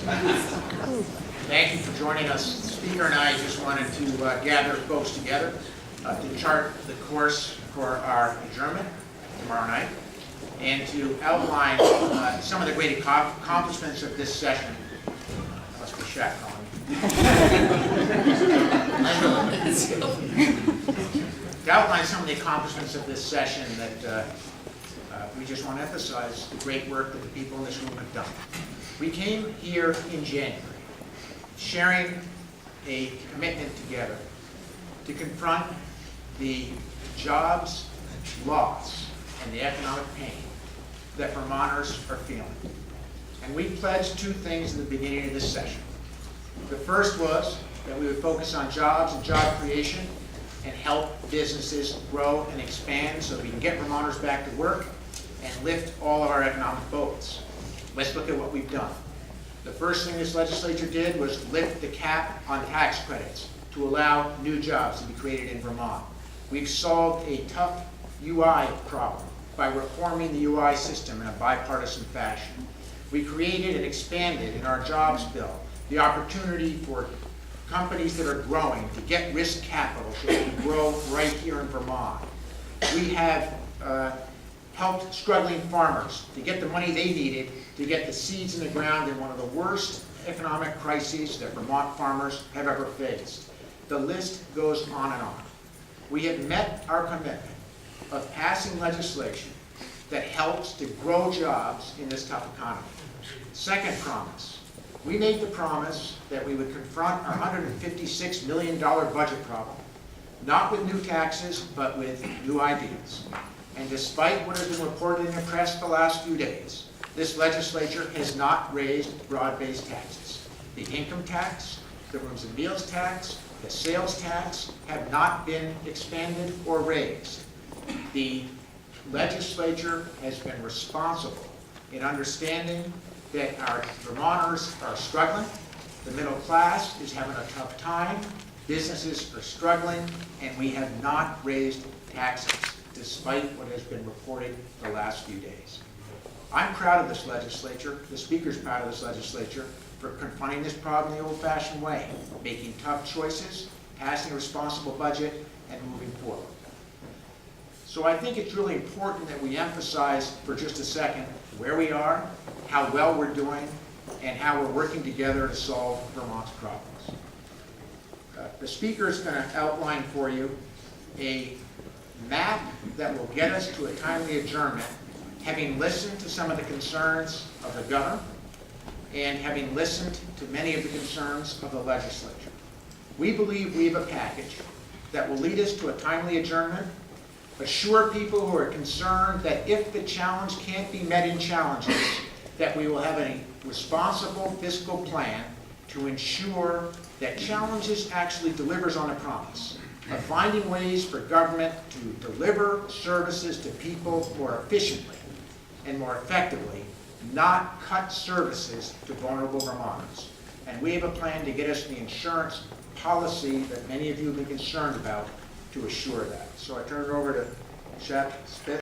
Thank you for joining us. The speaker and I just wanted to gather folks together to chart the course for our adjournment tomorrow night and to outline some of the great accomplishments of this session. That must be Shap calling. To outline some of the accomplishments of this session that we just want to emphasize the great work that the people in this room have done. We came here in January sharing a commitment together to confront the jobs loss and the economic pain that Vermonters are feeling. And we pledged two things in the beginning of this session. The first was that we would focus on jobs and job creation and help businesses grow and expand so we can get Vermonters back to work and lift all of our economic boats. Let's look at what we've done. The first thing this legislature did was lift the cap on tax credits to allow new jobs to be created in Vermont. We've solved a tough UI problem by reforming the UI system in a bipartisan fashion. We created and expanded in our jobs bill the opportunity for companies that are growing to get risk capital so they can grow right here in Vermont. We have helped struggling farmers to get the money they needed to get the seeds in the ground in one of the worst economic crises that Vermont farmers have ever faced. The list goes on and on. We have met our commitment of passing legislation that helps to grow jobs in this tough economy. Second promise, we made the promise that we would confront our $156 million budget problem, not with new taxes, but with new ideas. And despite what has been reported in the press the last few days, this legislature has not raised broad-based taxes. The income tax, the rooms and meals tax, the sales tax have not been expanded or raised. The legislature has been responsible in understanding that our Vermonters are struggling, the middle class is having a tough time, businesses are struggling, and we have not raised taxes despite what has been reported the last few days. I'm proud of this legislature, the Speaker's proud of this legislature, for confronting this problem the old-fashioned way, making tough choices, passing a responsible budget, and moving forward. So I think it's really important that we emphasize for just a second where we are, how well we're doing, and how we're working together to solve Vermont's problems. The Speaker is going to outline for you a map that will get us to a timely adjournment, having listened to some of the concerns of the governor and having listened to many of the concerns of the legislature. We believe we have a package that will lead us to a timely adjournment, assure people who are concerned that if the challenge can't be met in challenges, that we will have a responsible fiscal plan to ensure that challenges actually delivers on a promise of finding ways for government to deliver services to people more efficiently and more effectively, not cut services to vulnerable Vermonters. And we have a plan to get us the insurance policy that many of you have been concerned about to assure that. So I turn it over to Shap.